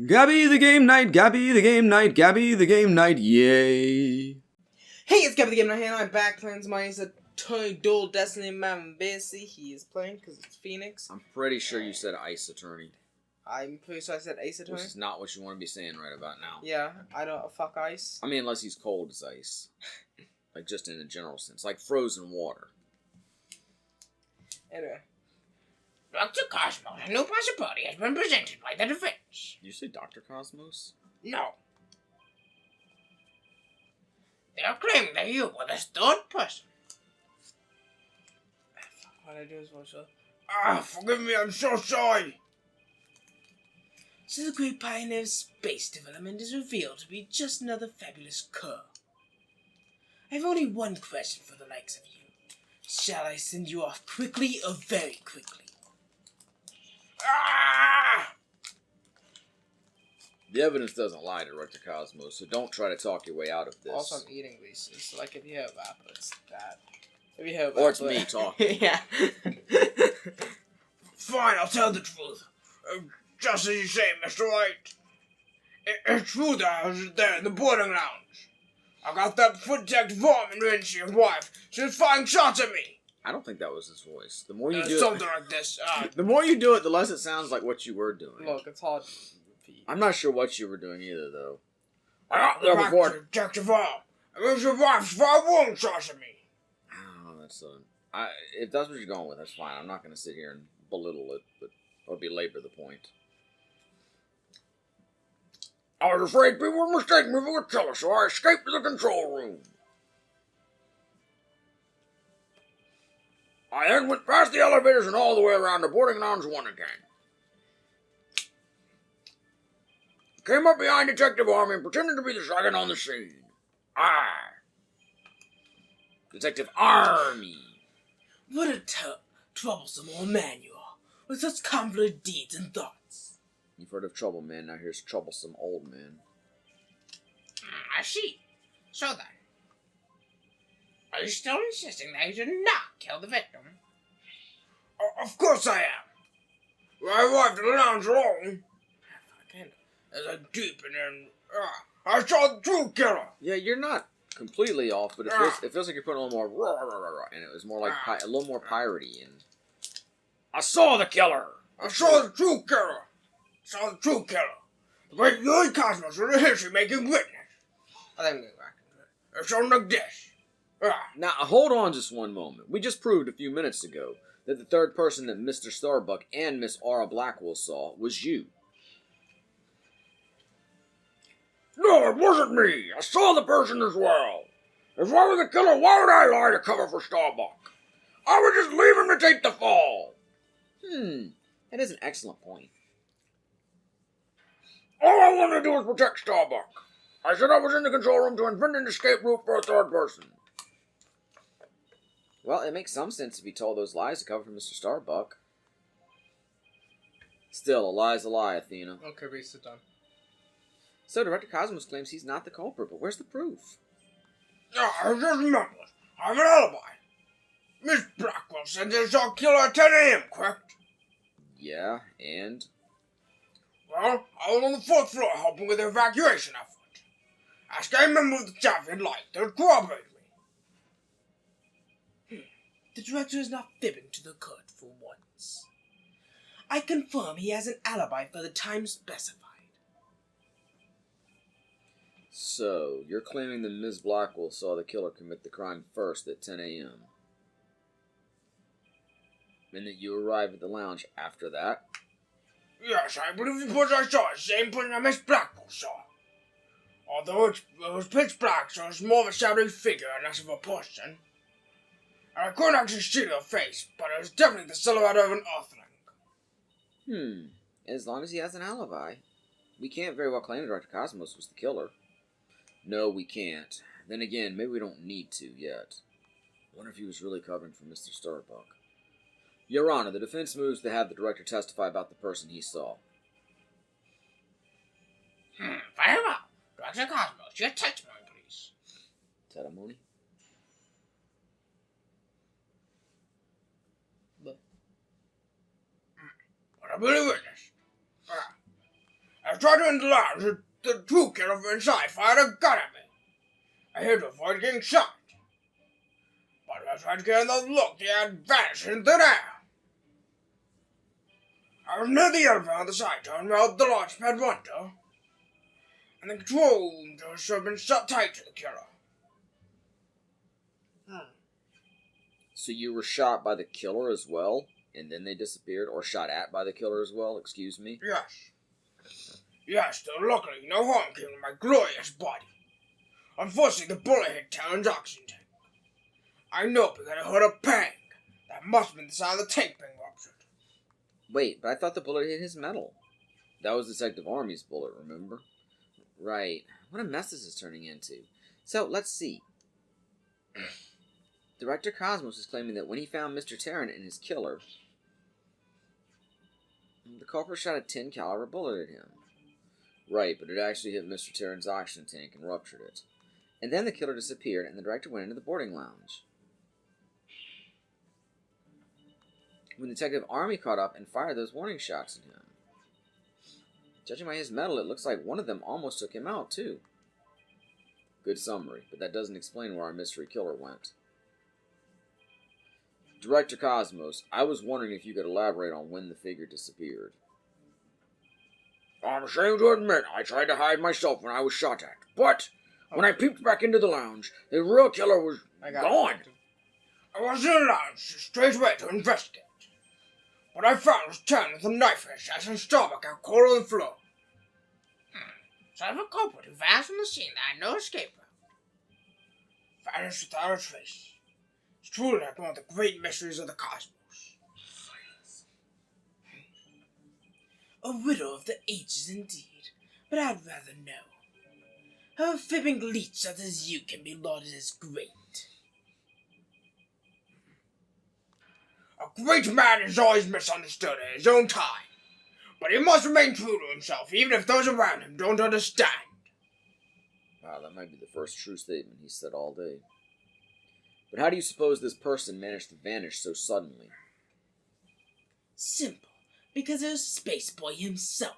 Gabby the game night, Gabby the game night, Gabby the game night, yay. Hey, it's Gabby the Game Night here, and I'm back playing some Ace Attorney Dual Destiny man. Basically, he is playing because it's Phoenix. I'm pretty sure you said Ice Attorney. I'm pretty sure I said Ace Attorney. Which is not what you want to be saying right about now. Yeah, I don't fuck ice. I mean, unless he's cold as ice. Like, just in a general sense. Like frozen water. Anyway. Dr. Cosmos, a new possibility has been presented by the defense. Did you say Dr. Cosmos? No. They are claiming that you were the third person. What I do is voice forgive me, I'm so sorry. So the great pioneer of space development is revealed to be just another fabulous cur. I have only one question for the likes of you. Shall I send you off quickly or very quickly? The evidence doesn't lie, Director Cosmos, so don't try to talk your way out of this. Also, I'm eating Reese's. Like, if you have apple, it's that. If you have or it's me talking. Yeah. Fine, I'll tell the truth. Just as you say, Mr. Wright. It's true that I was there in the boarding lounge. I got that foot detective arm and Ren's wife. She was firing shots at me. I don't think that was his voice. The more you do something like this. The more you do it, the less it sounds like what you were doing. Look, it's hard to repeat. I'm not sure what you were doing either, though. I got the detective arm. And Ren's wife's firing shots at me. Oh, that's if that's what you're going with, that's fine. I'm not going to sit here and belittle it, or belabor the point. I was afraid people would mistake me for a killer, so I escaped to the control room. I then went past the elevators and all the way around the boarding lounge one again. Came up behind Detective Army and pretended to be the second on the scene. Detective Army. What a troublesome old man you are, with such convoluted deeds and thoughts. You've heard of trouble, man. Now here's troublesome old man. I see. So then, are you still insisting that you did not kill the victim? Of course I am. When I arrived at the lounge alone, as I deep and then I saw the true killer. Yeah, you're not completely off, but it feels like you're putting a little more and it was more like a little more piratey. And I saw the killer. I saw the true killer. Saw the true killer. The great Lloyd Cosmos was a history-making witness. I think I'm getting back into it. It's something like this. Now, hold on just one moment. We just proved a few minutes ago that the third person that Mr. Starbuck and Miss Aura Blackwell saw was you. No, it wasn't me. I saw the person as well. If I were the killer, why would I lie to cover for Starbuck? I would just leave him to take the fall. That is an excellent point. All I wanted to do was protect Starbuck. I said I was in the control room to invent an escape route for a third person. Well, it makes some sense if he told those lies to cover for Mr. Starbuck. Still, a lie's a lie, Athena. Okay, Reese, sit down. So, Director Cosmos claims he's not the culprit, but where's the proof? I just remembered. I have an alibi. Miss Blackwell said they saw a killer at 10 a.m., correct? Yeah, and? Well, I was on the 4th floor helping with the evacuation effort. Ask any member of the staff you'd like. They would corroborate me. The director is not fibbing to the court for once. I confirm he has an alibi for the time specified. So, you're claiming that Ms. Blackwell saw the killer commit the crime first at 10 a.m. And that you arrived at the lounge after that? Yes, I believe the person I saw is the same person that Miss Blackwell saw. Although it was pitch black, so it's more of a shadowy figure and less of a person. And I couldn't actually see her face, but it was definitely the silhouette of an earthling. As long as he has an alibi. We can't very well claim Dr. Cosmos was the killer. No, we can't. Then again, maybe we don't need to yet. I wonder if he was really covering for Mr. Starbuck. Your Honor, the defense moves to have the director testify about the person he saw. Very well. Dr. Cosmos, your testimony, please. Testimony? What I believe witness. tried to enter the lounge, the true killer from inside fired a gun at me. I had to avoid getting shot. But when I tried to get another look, he had vanished into thin air. I was near the elevator on the side turn where the launch pad window, and the control room doors should have been shut tight to the killer. So you were shot by the killer as well, and then they disappeared, or shot at by the killer as well, excuse me? Yes. Yes, though luckily no harm came to my glorious body. Unfortunately, the bullet hit Talon's oxygen tank. I know because I heard a pang. That must have been the sound of the tank being ruptured. Wait, but I thought the bullet hit his metal. That was Detective Army's bullet, remember? Right. What a mess this is turning into. So, let's see. Director Cosmos is claiming that when he found Mr. Terran and his killer, the culprit shot a 10 caliber bullet at him. Right, but it actually hit Mr. Terran's oxygen tank and ruptured it. And then the killer disappeared and the director went into the boarding lounge. When Detective Army caught up and fired those warning shots at him. Judging by his medal, it looks like one of them almost took him out, too. Good summary, but that doesn't explain where our mystery killer went. Director Cosmos, I was wondering if you could elaborate on when the figure disappeared. I'm ashamed to admit I tried to hide myself when I was shot at, but when I peeped back into the lounge, the real killer was gone. I was in the lounge straight away to investigate. What I found was Tan with a knife in his chest and stomach out cold on the floor. So I have a culprit who vanished from the scene that had no escape route. Vanished without a trace. It's truly like one of the great mysteries of the cosmos. A riddle of the ages indeed, but I'd rather know. How a fibbing leech such as you can be lauded as great. A great man is always misunderstood at his own time, but he must remain true to himself even if those around him don't understand. Wow, that might be the first true statement he's said all day. But how do you suppose this person managed to vanish so suddenly? Simple, because it was Spaceboy himself.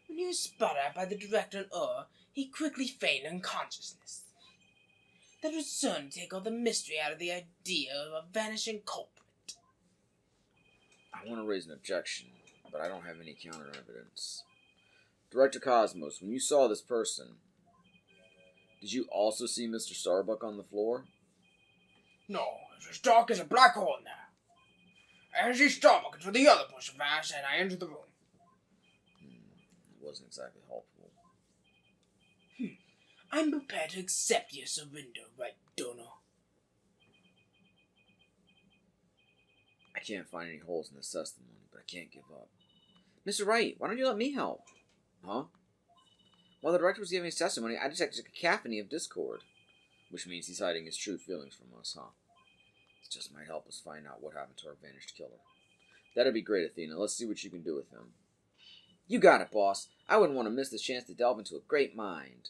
When he was spotted out by the director and Ur, he quickly feigned unconsciousness. That was soon to take all the mystery out of the idea of a vanishing culprit. I want to raise an objection, but I don't have any counter evidence. Director Cosmos, when you saw this person, did you also see Mr. Starbuck on the floor? No, it's as dark as a black hole in there. I see Starbuck until the other person vanished and I entered the room. It wasn't exactly helpful. I'm prepared to accept your surrender, Wright, Dono. I can't find any holes in the testimony, but I can't give up. Mr. Wright, why don't you let me help? Huh? While the director was giving his testimony, I detected a cacophony of discord. Which means he's hiding his true feelings from us, huh? This just might help us find out what happened to our vanished killer. That'd be great, Athena. Let's see what you can do with him. You got it, boss. I wouldn't want to miss this chance to delve into a great mind.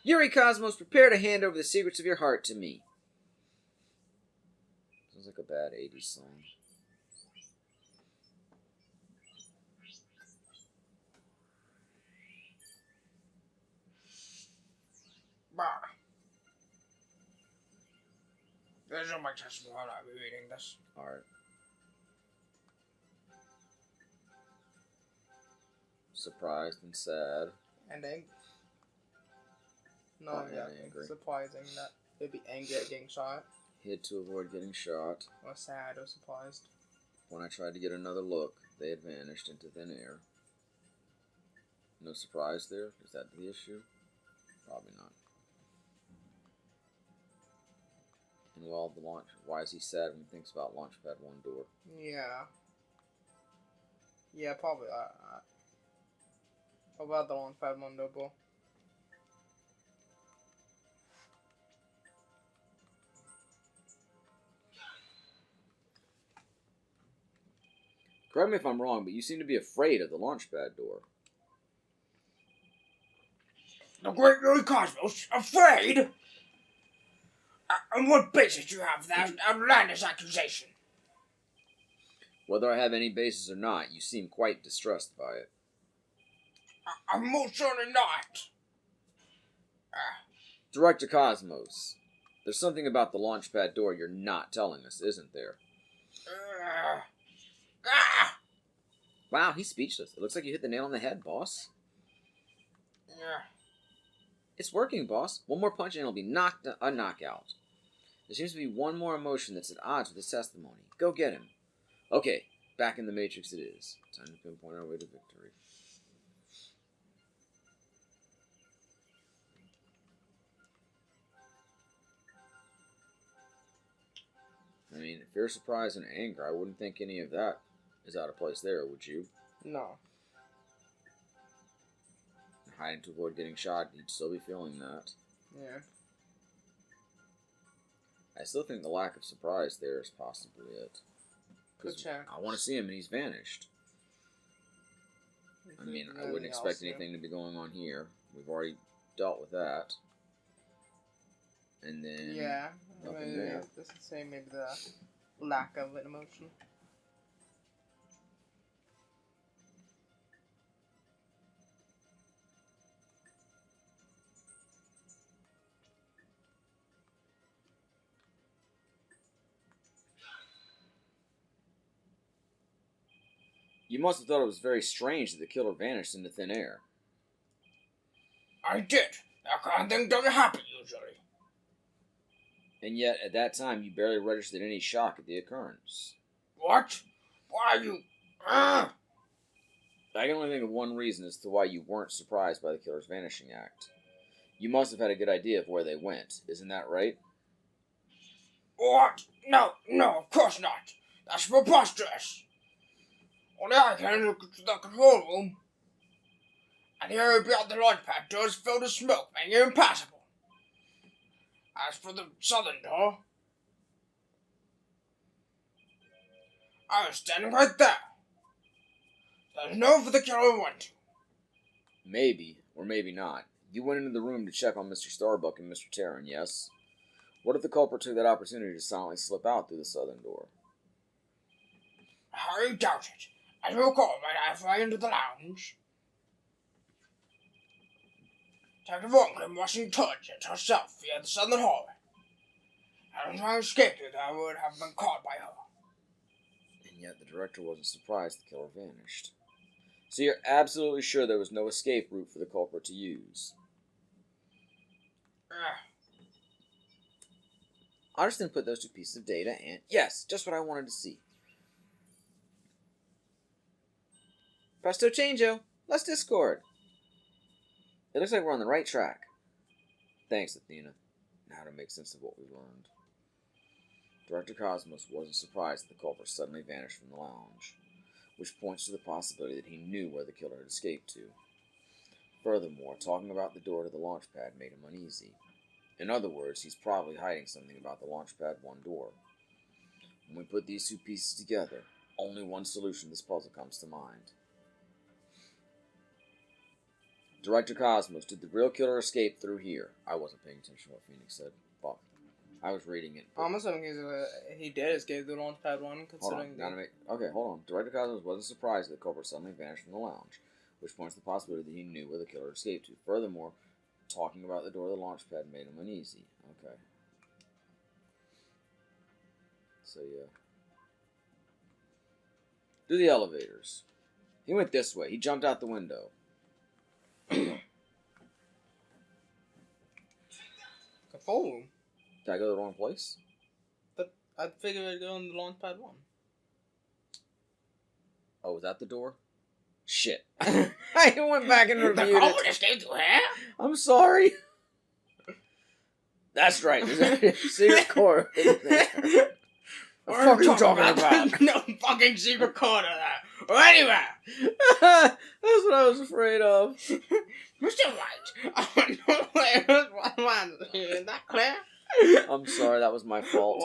Yuri Cosmos, prepare to hand over the secrets of your heart to me. Sounds like a bad 80s song. Bah. There's no my testimony while I'll be reading this. Alright. Surprised and sad. And angry. No, Oh, yeah, yeah, angry. surprising that they'd be angry at getting shot. Hid to avoid getting shot. Or sad or surprised. When I tried to get another look, they had vanished into thin air. No surprise there? Is that the issue? Probably not. And well, the launch. Why is he sad when he thinks about Launchpad 1 door? Yeah. Yeah, probably that. What about the Launchpad 1 door, bro? Correct me if I'm wrong, but you seem to be afraid of the Launchpad door. The great Yuri Cosmos, afraid? On what basis you have that outlandish accusation? Whether I have any basis or not, you seem quite distressed by it. I'm most certainly not. Director Cosmos, there's something about the launch pad door you're not telling us, isn't there? Wow, he's speechless. It looks like you hit the nail on the head, boss. It's working, boss. One more punch and it'll be a knockout. There seems to be one more emotion that's at odds with his testimony. Go get him. Okay, back in the Matrix it is. Time to pinpoint our way to victory. I mean, fear, surprise, and anger, I wouldn't think any of that is out of place there, would you? No. Hiding to avoid getting shot, you'd still be feeling that. Yeah. I still think the lack of surprise there is possibly it. Good check. I want to see him and he's vanished. I mean, I wouldn't expect anything to be going on here. We've already dealt with that. And then... Yeah. nothing there. This is saying maybe the lack of an emotion. You must have thought it was very strange that the killer vanished into thin air. I did. That kind of thing doesn't happen usually. And yet, at that time, you barely registered any shock at the occurrence. What? Why are you... I can only think of one reason as to why you weren't surprised by the killer's vanishing act. You must have had a good idea of where they went. Isn't that right? What? No, of course not. That's preposterous. Only I can look to the control room. And the area beyond the launch pad door is filled with smoke, making it impassable. As for the southern door, I was standing right there. There's no for the killer went to. Maybe, or maybe not. You went into the room to check on Mr. Starbuck and Mr. Terran, yes? What if the culprit took that opportunity to silently slip out through the southern door? I doubt it. As you recall, when I fly into the lounge, Detective Ormond was in touch it herself via the southern hallway. And if I escaped it, I would have been caught by her. And yet the director wasn't surprised the killer vanished. So you're absolutely sure there was no escape route for the culprit to use? I just didn't put those two pieces of data and... Yes, just what I wanted to see. Presto changeo. Let's Discord. It looks like we're on the right track. Thanks, Athena. Now to make sense of what we learned. Director Cosmos wasn't surprised that the culprit suddenly vanished from the lounge, which points to the possibility that he knew where the killer had escaped to. Furthermore, talking about the door to the launch pad made him uneasy. In other words, he's probably hiding something about the launch pad 1 door. When we put these two pieces together, only one solution to this puzzle comes to mind. Director Cosmos, did the real killer escape through here? I wasn't paying attention to what Phoenix said. Fuck. I was reading it. I'm assuming he did escape the launch pad 1, considering... Okay, hold on. Director Cosmos wasn't surprised that the culprit suddenly vanished from the lounge, which points to the possibility that he knew where the killer escaped to. Furthermore, talking about the door of the launch pad made him uneasy. Okay. So, yeah. Do the elevators. He went this way. He jumped out the window. Kafool. Did I go to the wrong place? But I figured I'd go in the launch pad 1. Oh, was that the door? Shit. I went back and reviewed The culprit it. escaped through here? I'm sorry. That's right. There's a secret core in there. What the fuck are you talking about? No fucking secret corner there. Or anywhere. That's what I was afraid of. Mr. Wright, no players, one man. Is that clear? I'm sorry, that was my fault.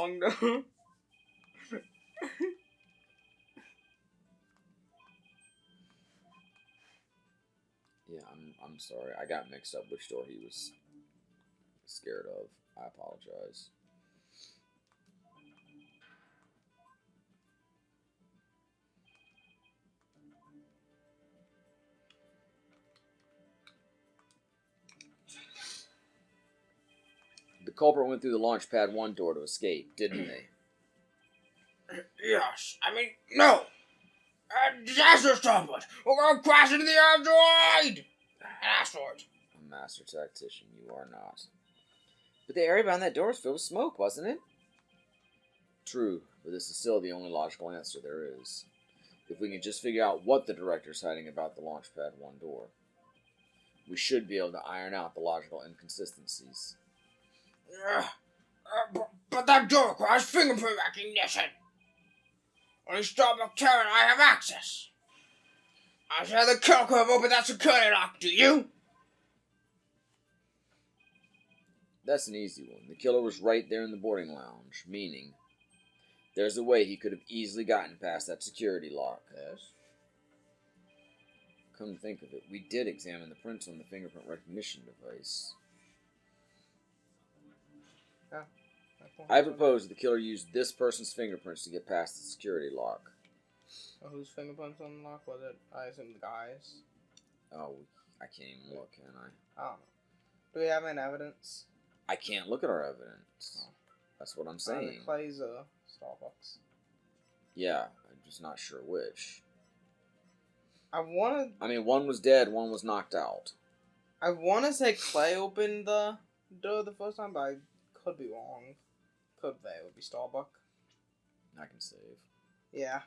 Yeah, I'm sorry. I got mixed up which door he was scared of. I apologize. culprit went through the launch pad 1 door to escape, didn't they? Yes. I mean, no. Disaster starboard. We're going to crash into the asteroid. An asteroid. A master tactician, you are not. But the area behind that door was filled with smoke, wasn't it? True, but this is still the only logical answer there is. If we can just figure out what the director's hiding about the Launchpad 1 door, we should be able to iron out the logical inconsistencies. But that door requires fingerprint recognition. Only Starbuck Terror and I have access. I say the killer could have opened that security lock, do you? That's an easy one. The killer was right there in the boarding lounge, meaning there's a way he could have easily gotten past that security lock. Yes. Come to think of it, we did examine the prints on the fingerprint recognition device. Yeah. I propose the killer used this person's fingerprints to get past the security lock. Oh, whose fingerprints on the lock? Was it, I assume, the guy's? Oh, I can't even look, can I? I don't know. Do we have any evidence? I can't look at our evidence. Oh. That's what I'm saying. Clay's Starbucks. Yeah, I'm just not sure which. I mean, one was dead, one was knocked out. I want to say Clay opened the door the first time, but I could be wrong. Could they? It would be Starbuck. I can save. Yeah.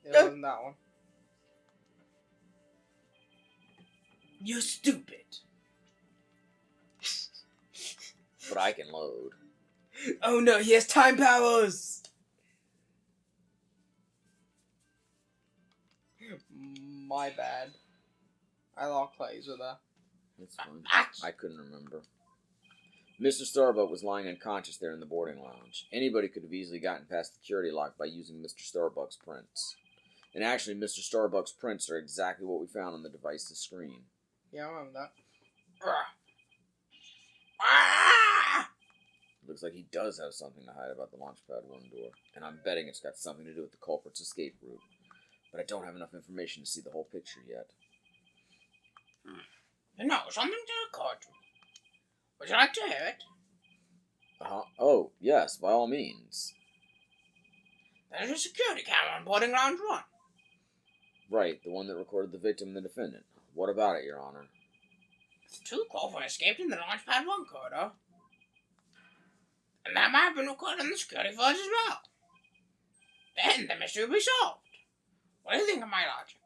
It wasn't that one. You're stupid. But I can load. Oh no, he has time powers! My bad. I thought Clay's were there. That's fine. I couldn't remember. Mr. Starbuck was lying unconscious there in the boarding lounge. Anybody could have easily gotten past the security lock by using Mr. Starbuck's prints. And actually, Mr. Starbuck's prints are exactly what we found on the device's screen. Yeah, I remember that. Looks like he does have something to hide about the Launchpad 1 door, and I'm betting it's got something to do with the culprit's escape route. But I don't have enough information to see the whole picture yet. You know, something to occur to me. Would you like to hear it? Oh, yes, by all means. There's a security camera on boarding lounge 1. Right, the one that recorded the victim and the defendant. What about it, Your Honor? The 2 culprits escaped in the Launchpad 1 corridor. And that might have been recorded on the security footage as well. Then the mystery will be solved. What do you think of my logic?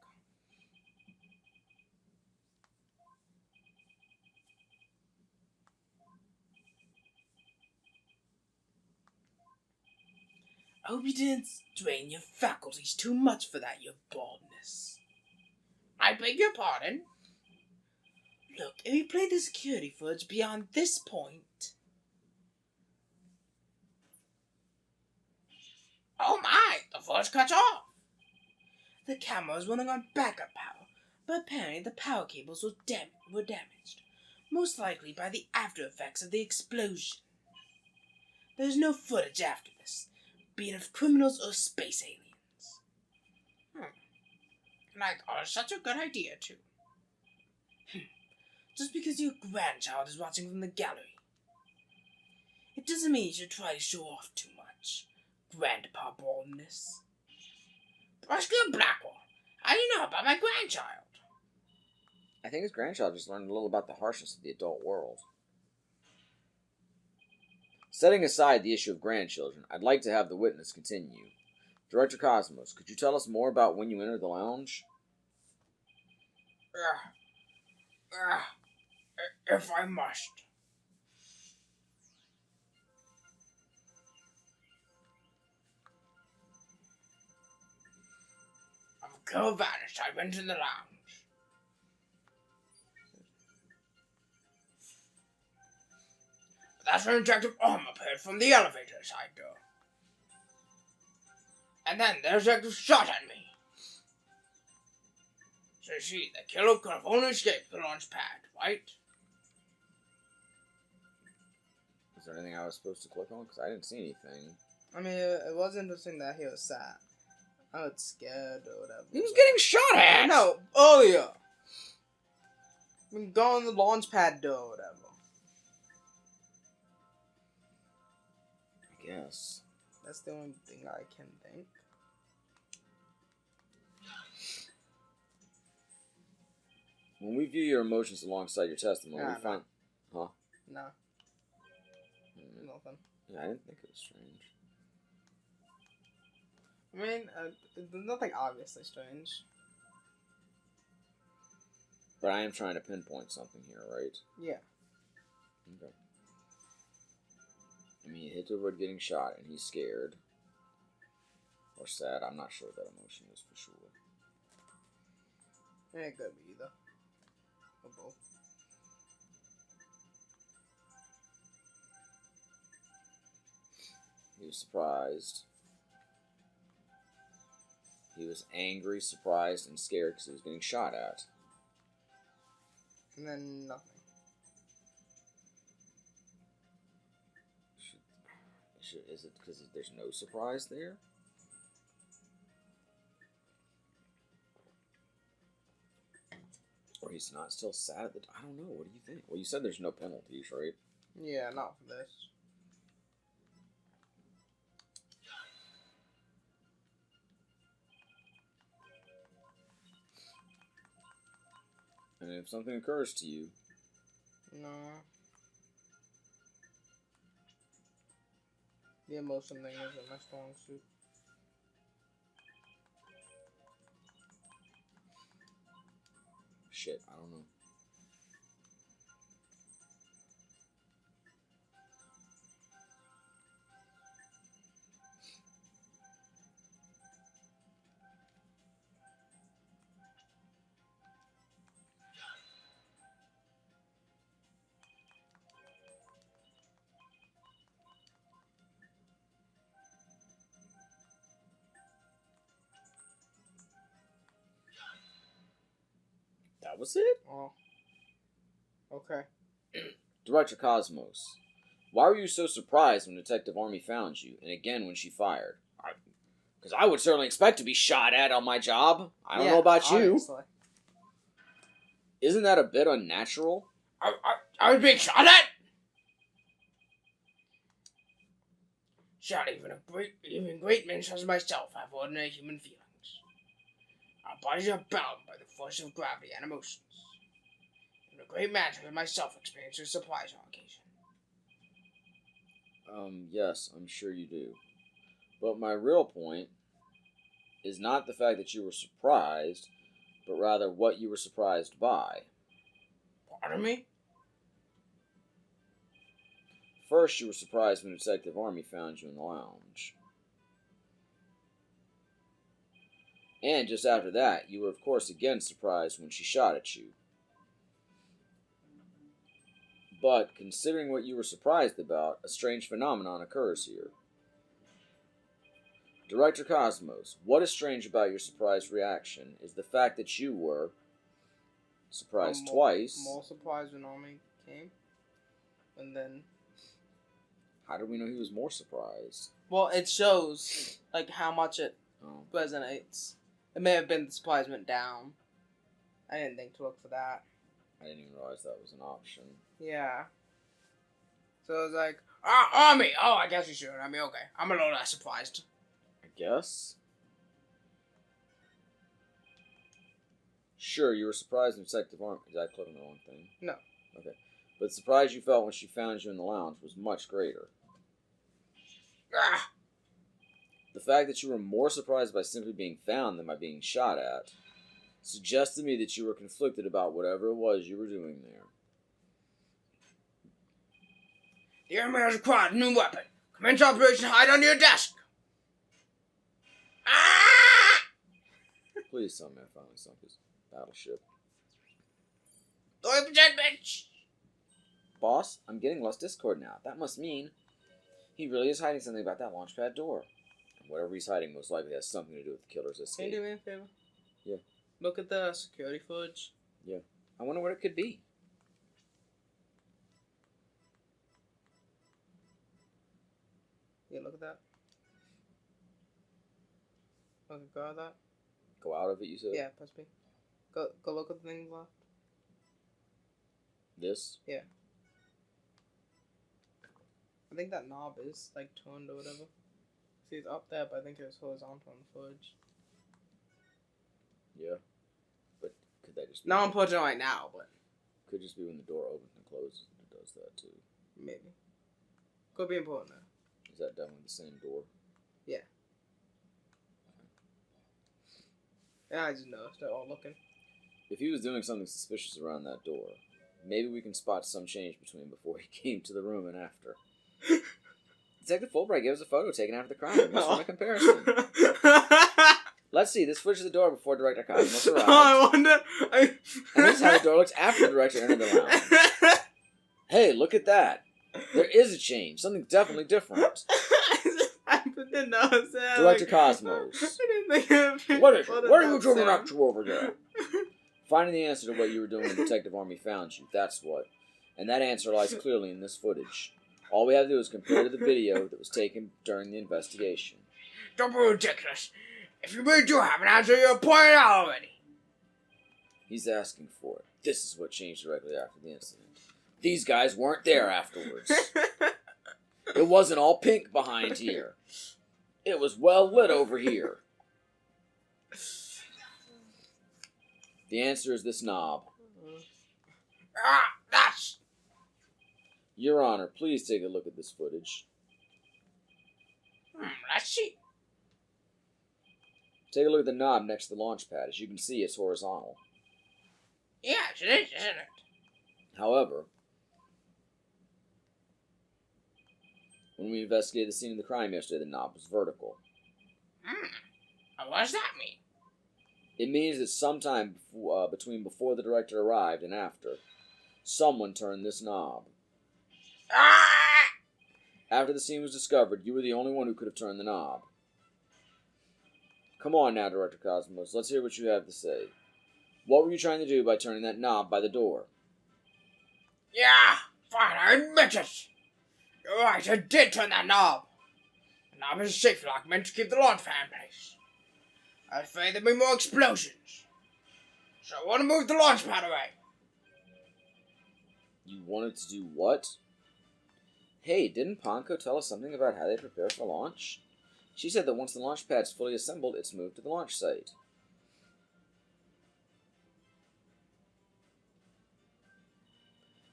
I hope you didn't strain your faculties too much for that, your baldness. I beg your pardon? Look, if you play the security footage beyond this point... Oh my, the footage cuts off. The camera was running on backup power, but apparently the power cables were damaged, most likely by the after effects of the explosion. There's no footage after this, be it of criminals or space aliens. And I thought it was such a good idea, too. Just because your grandchild is watching from the gallery. It doesn't mean you should try to show off too much, Grandpa Baldness. Rescue Blackwell, how do you know about my grandchild? I think his grandchild just learned a little about the harshness of the adult world. Setting aside the issue of grandchildren, I'd like to have the witness continue. Director Cosmos, could you tell us more about when you entered the lounge? If I must. A girl vanished. I went to the lounge. But that's when Detective Arm appeared from the elevator side door. And then the detective shot at me. So you see, the killer could have only escaped the launch pad, right? Is there anything I was supposed to click on? Because I didn't see anything. I mean, it was interesting that he was sad. I was scared or whatever. He was getting shot at! No, earlier. We can go on the launch pad door or whatever. I guess. That's the only thing I can think. When we view your emotions alongside your testimony, we find... Huh? No. Nothing. Yeah, I didn't think it was strange. I mean, there's nothing obviously strange. But I am trying to pinpoint something here, right? Yeah. Okay. I mean, he hit the wood getting shot, and he's scared. Or sad. I'm not sure what that emotion is for sure. It could be either. Or both. He was surprised. He was angry, surprised, and scared because he was getting shot at. And then nothing. Is it because there's no surprise there? Or he's not still sad at the I don't know. What do you think? Well, you said there's no penalties, right? Yeah, not for this. And if something occurs to you... No. The emotion thing isn't my strong suit. Shit, I don't know. That was it? Oh. Okay. Director Cosmos, why were you so surprised when Detective Army found you, and again when she fired? Because I would certainly expect to be shot at on my job. I don't know about you. Obviously. Isn't that a bit unnatural? I was being shot at? Shot even great men such as myself have ordinary human feelings. Our bodies are bound by the force of gravity and emotions. Even a great man such as myself experiences surprise on occasion. Yes, I'm sure you do. But my real point is not the fact that you were surprised, but rather what you were surprised by. Pardon me? First, you were surprised when Detective Army found you in the lounge. And just after that, you were of course again surprised when she shot at you. But, considering what you were surprised about, a strange phenomenon occurs here. Director Cosmos, what is strange about your surprised reaction is the fact that you were surprised twice. More surprised when Army came. And then... How did we know he was more surprised? Well, it shows, like, how much it resonates. It may have been the surprise went down. I didn't think to look for that. I didn't even realize that was an option. Yeah. So it was like, Army! Oh, I guess you should. I mean, okay. I'm a little less surprised. I guess? Sure, you were surprised when Detective Army... Did I click on the wrong thing? No. Okay. But the surprise you felt when she found you in the lounge was much greater. Ah! The fact that you were more surprised by simply being found than by being shot at suggests to me that you were conflicted about whatever it was you were doing there. The enemy has acquired a new weapon. Commence Operation Hide Under Your Desk. Ah! Please tell me I finally sunk his battleship. 30%, bitch! Boss, I'm getting less Discord now. That must mean he really is hiding something about that launchpad door. And whatever he's hiding most likely has something to do with the killer's can escape. you do me a favor? Yeah. Look at the security footage. Yeah. I wonder what it could be. Yeah, look at that. Okay, go out of that. Go out of it, you said? Yeah, press B. Go look at the thing left. This? Yeah. I think that knob is, like, turned or whatever. See, it's up there, but I think it was horizontal on the footage. Yeah. But could that just be... Not important right now, but... Could just be when the door opens and closes. It does that, too. Maybe. Could be important, though. Is that definitely the same door? Yeah. Yeah, I just noticed they're all looking. If he was doing something suspicious around that door, maybe we can spot some change between before he came to the room and after. Detective Fulbright gave us a photo taken after the crime. Let's run a comparison. Let's see, this footage of the door before Director Cosmos arrived. I wonder... And this is how the door looks after the director entered the lounge. Hey, look at that. There is a change. Something definitely different. I didn't notice that. Director Cosmos. I didn't think of it. What is it? What are you doing up to over there? Finding the answer to what you were doing when Detective Army found you, that's what. And that answer lies clearly in this footage. All we have to do is compare to the video that was taken during the investigation. Don't be ridiculous. If you really do have an answer, you'll point it out already. He's asking for it. This is what changed directly after the incident. These guys weren't there afterwards. It wasn't all pink behind here. It was well lit over here. The answer is this knob. That's... Your Honor, please take a look at this footage. Let's see. Take a look at the knob next to the launch pad. As you can see, it's horizontal. Yes, it is, isn't it? However, when we investigated the scene of the crime yesterday, the knob was vertical. What does that mean? It means that sometime between before the director arrived and after, someone turned this knob. After the scene was discovered, you were the only one who could have turned the knob. Come on now, Director Cosmos. Let's hear what you have to say. What were you trying to do by turning that knob by the door? Yeah, fine, I admit it. You're right, I did turn that knob. The knob is a safety lock meant to keep the launch pad in place. I was afraid there'd be more explosions. So I want to move the launch pad away. You wanted to do what? Hey, didn't Ponko tell us something about how they prepare for launch? She said that once the launch pad's fully assembled, it's moved to the launch site.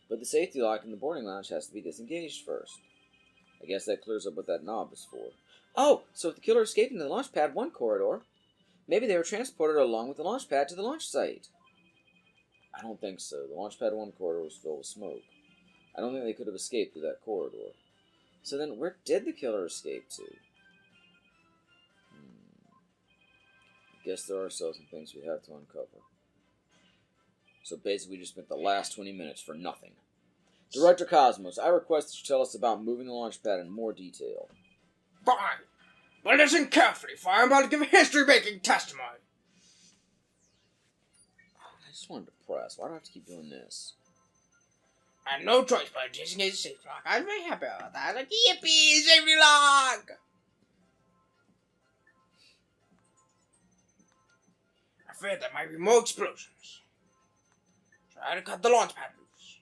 But the safety lock in the boarding lounge has to be disengaged first. I guess that clears up what that knob is for. Oh, so if the killer escaped into the launch pad 1 corridor, maybe they were transported along with the launch pad to the launch site. I don't think so. The launch pad 1 corridor was filled with smoke. I don't think they could have escaped through that corridor. So then, where did the killer escape to? I guess there are still some things we have to uncover. So basically, we just spent the last 20 minutes for nothing. Director Cosmos, I request that you tell us about moving the launch pad in more detail. Fine. But listen carefully, for I'm about to give a history-making testimony. I just wanted to press. Why do I have to keep doing this? I had no choice but to disengage the safety lock. I was very happy about that. I was like, yippee, safety lock! I feared there might be more explosions. So I had to cut the launch pad loose.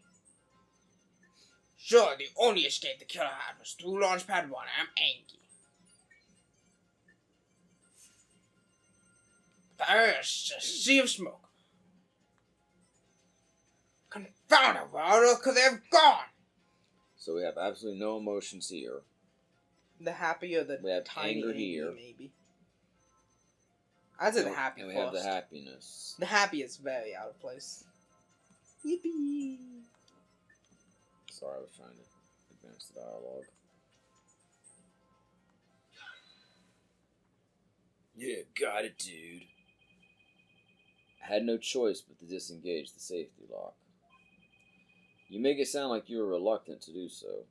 Sure, the only escape the killer had was through launch pad 1. I'm angry. But there is a sea of smoke. Confound it, where could they have gone? So we have absolutely no emotions here. The happy or the We have tiny anger angry, here. maybe. I'd say the happy And we first. have the happiness. The happy is very out of place. Yippee! Sorry, I was trying to advance the dialogue. Yeah, got it, dude. I had no choice but to disengage the safety lock. You make it sound like you were reluctant to do so.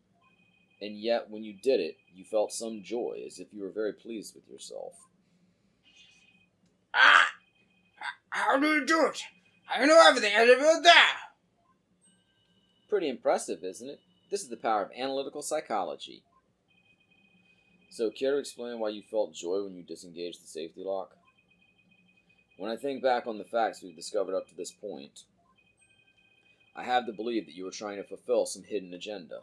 And yet, when you did it, you felt some joy, as if you were very pleased with yourself. How do you do it? I know everything as if you were there. Pretty impressive, isn't it? This is the power of analytical psychology. So, care to explain why you felt joy when you disengaged the safety lock? When I think back on the facts we've discovered up to this point, I have to believe that you were trying to fulfill some hidden agenda.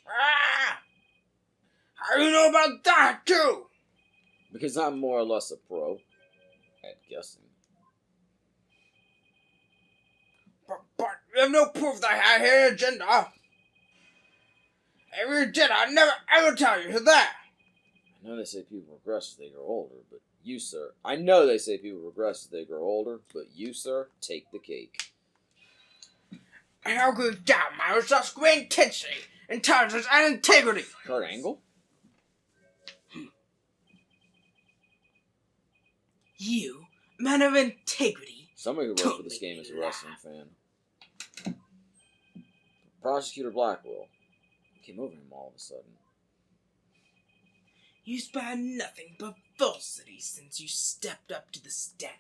Ah! How do you know about that, too? Because I'm more or less a pro at guessing. But you have no proof that I had a hidden agenda. If you did, I'd never ever tell you that. I know they say people regress as they grow older, but you, sir... I know they say people regress as they grow older, but you, sir, take the cake. And how could you doubt my results' great intensity, intelligence, and integrity? Kurt Angle? You, man of integrity. Somebody who works for this game is a wrestling fan. Prosecutor Blackwell came over him all of a sudden. You spare nothing but falsity since you stepped up to the stand.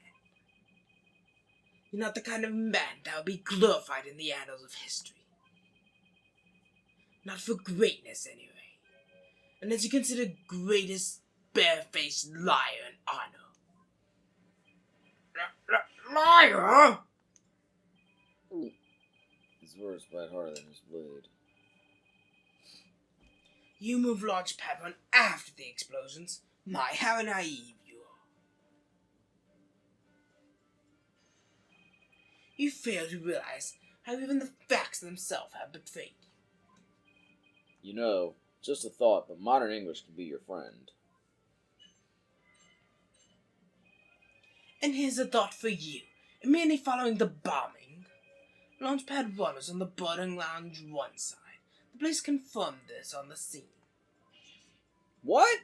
You're not the kind of man that will be glorified in the annals of history. Not for greatness, anyway. Unless you consider greatest barefaced liar and honor. Liar? His words bite harder than his blade. You moved Launchpad 1 after the explosions. My, how naive you are. You fail to realize how even the facts themselves have betrayed you. You know, just a thought, but modern English can be your friend. And here's a thought for you. Immediately following the bombing, Launchpad 1 was on the boarding lounge 1 side. The police confirmed this on the scene. What?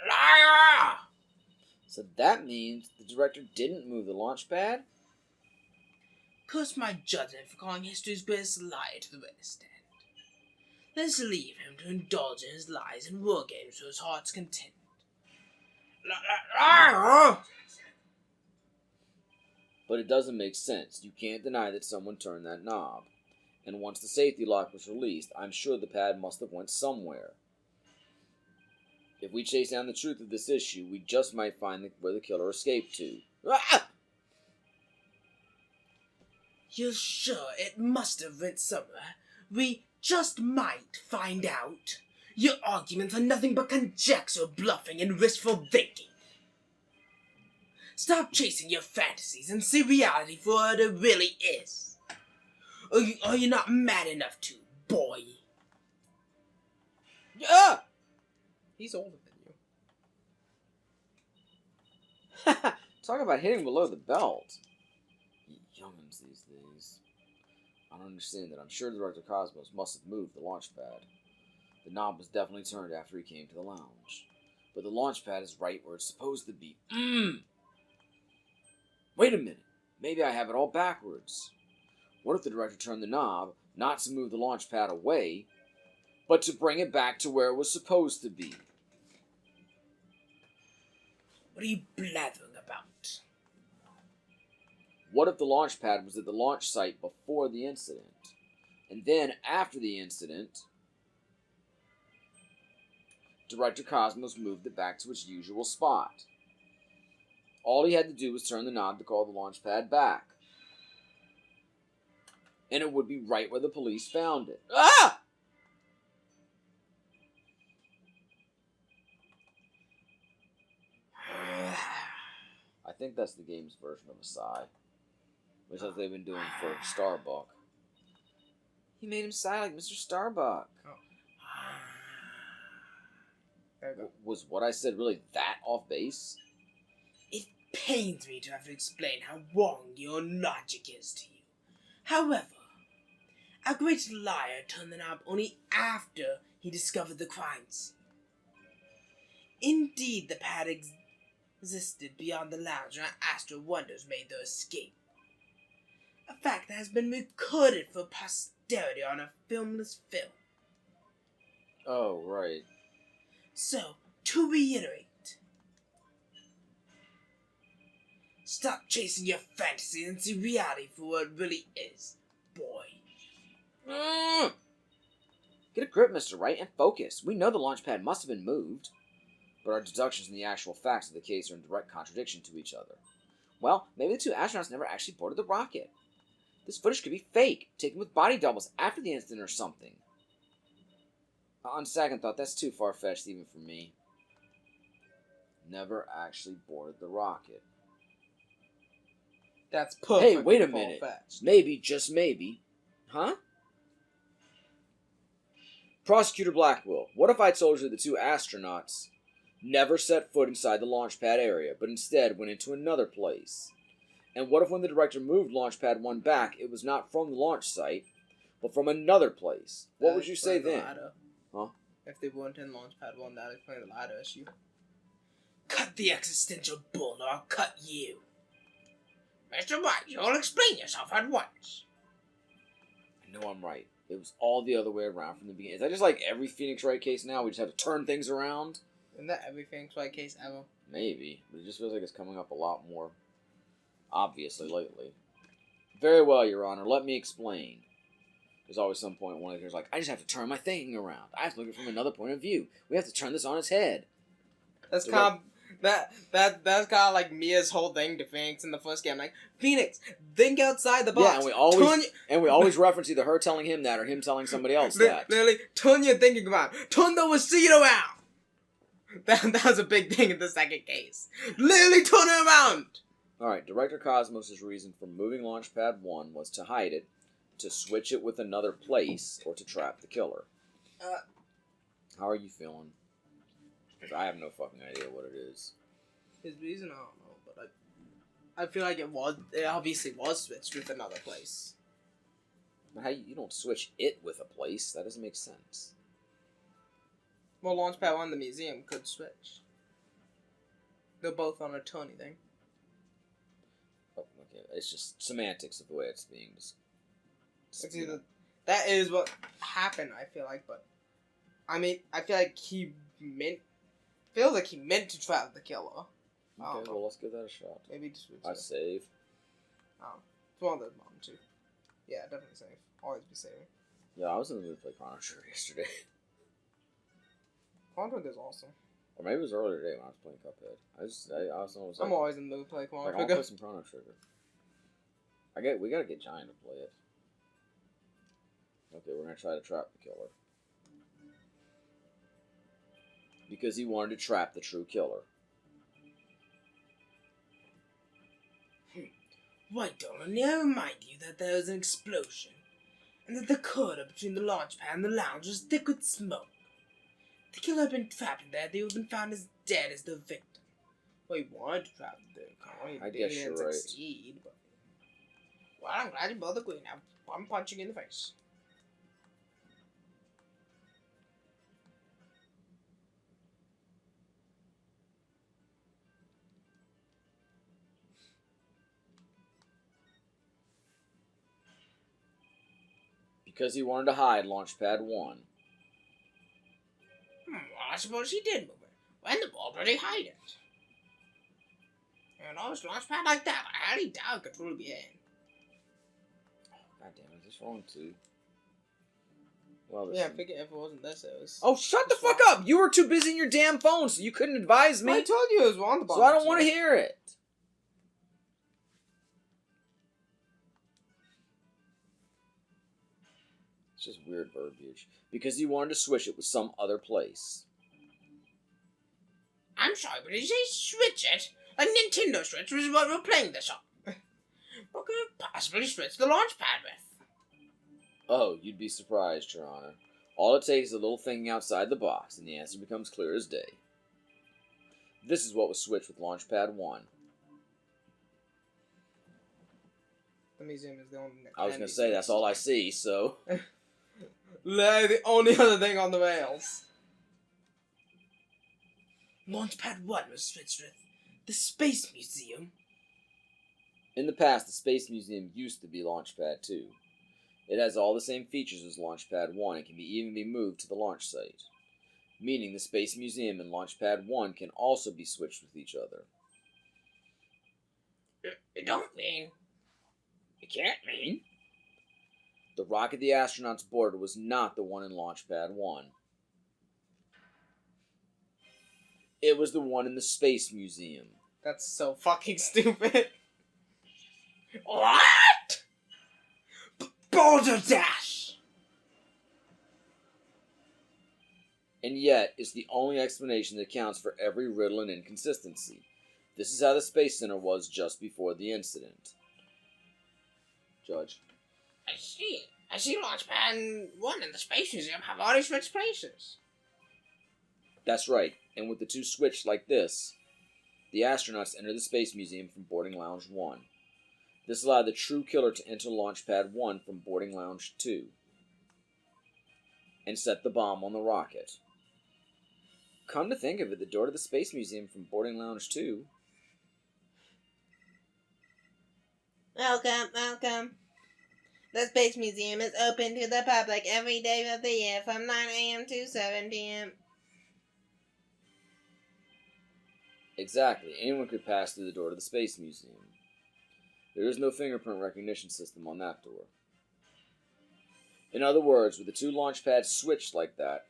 Liar! So that means the director didn't move the launch pad? Curse my judgment for calling history's greatest liar to the witness stand. Let's leave him to indulge in his lies and war games to his heart's content. Liar! But it doesn't make sense. You can't deny that someone turned that knob. And once the safety lock was released, I'm sure the pad must have went somewhere. If we chase down the truth of this issue, we just might find where the killer escaped to. Ah! You're sure it must have went somewhere? We just might find out. Your arguments are nothing but conjecture, bluffing, and wishful thinking. Stop chasing your fantasies and see reality for what it really is. Or you're not mad enough to, boy. Yeah! He's older than you. Talk about hitting below the belt. You youngins these days. I don't understand that. I'm sure Director Cosmos must have moved the launch pad. The knob was definitely turned after he came to the lounge. But the launch pad is right where it's supposed to be. Wait a minute. Maybe I have it all backwards. What if the director turned the knob, not to move the launch pad away, but to bring it back to where it was supposed to be? What are you blathering about? What if the launch pad was at the launch site before the incident, and then after the incident, Director Cosmos moved it back to its usual spot? All he had to do was turn the knob to call the launch pad back. And it would be right where the police found it. Ah! I think that's the game's version of a sigh. Which is what they've been doing for Starbuck. He made him sigh like Mr. Starbuck. There you go. Was what I said really that off base? It pains me to have to explain how wrong your logic is to you. However, our great liar turned the knob only after he discovered the crime scene. Indeed, the pad existed beyond the lounge and our astral wonders made their escape. A fact that has been recorded for posterity on a filmless film. Oh, right. So, to reiterate, stop chasing your fantasies and see reality for what it really is, boy. Get a grip, Mr. Wright, and focus. We know the launch pad must have been moved. But our deductions and the actual facts of the case are in direct contradiction to each other. Well, maybe the two astronauts never actually boarded the rocket. This footage could be fake, taken with body doubles after the incident or something. On second thought, that's too far-fetched even for me. Never actually boarded the rocket. That's perfect. Hey, wait a minute. Maybe, just maybe. Huh? Prosecutor Blackwell, what if I told you the two astronauts never set foot inside the launch pad area, but instead went into another place? And what if when the director moved Launch Pad 1 back, it was not from the launch site, but from another place? What would you say then? Huh? If they weren't in Launch Pad 1, that'd explain the ladder issue. Cut the existential bull, or I'll cut you. Mr. Wright, you'll explain yourself at once. I know I'm right. It was all the other way around from the beginning. Is that just like every Phoenix Wright case now? We just have to turn things around? Isn't that every Phoenix Wright case ever? Maybe. But it just feels like it's coming up a lot more obviously lately. Very well, Your Honor. Let me explain. There's always some point one of the like, I just have to turn my thinking around. I have to look at it from another point of view. We have to turn this on its head. That's kind of that's kind of like Mia's whole thing to Phoenix in the first game. Like, Phoenix, think outside the box. Yeah, and we always reference either her telling him that or him telling somebody else that. Literally, turn your thinking around. Turn the receipt around. That was a big thing in the second case. Literally, turn it around. Alright, Director Cosmos' reason for moving Launchpad 1 was to hide it, to switch it with another place, or to trap the killer. How are you feeling? Because I have no fucking idea what it is. His reason, I don't know, but I feel like it obviously was switched with another place. But how you don't switch it with a place? That doesn't make sense. Well, Launchpad 1, the museum, could switch. They're both on a Tony thing. Oh, okay. It's just semantics of the way it's being It's either, that is what happened, I feel like, but I mean, I feel like he meant to trap the killer. Okay, well, let's give that a shot. Maybe just switch I it. save. Oh, it's one of those bottom two. Yeah, definitely save. Always be saving. Yeah, I was in the mood to play Chrono Trigger yesterday. Chrono Trigger is awesome. Or maybe it was earlier today when I was playing Cuphead. I also was like, I'm always in the mood to play Chrono I want Trigger. to play some Chrono Trigger. We gotta get Giant to play it. Okay, we're gonna try to trap the killer. Because he wanted to trap the true killer. Right, darling, may I remind you that there was an explosion, and that the corridor between the launch pad and the lounge was thick with smoke. The killer had been trapped in there. They would have been found as dead as the victim. Well, he wanted to trap the killer. I guess you're right. Succeed, but... Well, I'm glad you both agree now. I'm punching you in the face. Because he wanted to hide Launchpad 1. Well, I suppose he did move it. When the ball did he hide it? You know, it's launch pad like that. I highly doubt it could really be in. God damn it, is this wrong too? Well, Yeah, I figured if it wasn't this, it was... Oh, shut the fuck up! You were too busy in your damn phone, so you couldn't advise me. I told you it was on the bottom. So I don't want to hear it. It's just weird verbiage. Because he wanted to switch it with some other place. I'm sorry, but did you say switch it? A Nintendo Switch was what we're playing this on. What could it possibly switch the launch pad with? Oh, you'd be surprised, Your Honor. All it takes is a little thinking outside the box, and the answer becomes clear as day. This is what was switched with Launchpad 1. The museum is the only... I was going to say, that's all I see, so... Literally the only other thing on the rails. Launchpad 1 was switched with the Space Museum. In the past, the Space Museum used to be Launchpad 2. It has all the same features as Launchpad 1 and can even be moved to the launch site. Meaning the Space Museum and Launchpad 1 can also be switched with each other. It don't mean... It can't mean. The rocket the astronauts boarded was not the one in Launch Pad 1. It was the one in the Space Museum. That's so fucking stupid. What? Balderdash! And yet, it's the only explanation that accounts for every riddle and inconsistency. This is how the Space Center was just before the incident. Judge. I see. I see Launchpad 1 and the Space Museum have already switched places. That's right, and with the two switched like this, the astronauts entered the Space Museum from Boarding Lounge 1. This allowed the true killer to enter Launch Pad 1 from Boarding Lounge 2 and set the bomb on the rocket. Come to think of it, the door to the Space Museum from Boarding Lounge 2... Welcome, welcome. The Space Museum is open to the public every day of the year from 9 a.m. to 7 p.m. Exactly, anyone could pass through the door to the Space Museum. There is no fingerprint recognition system on that door. In other words, with the two launch pads switched like that,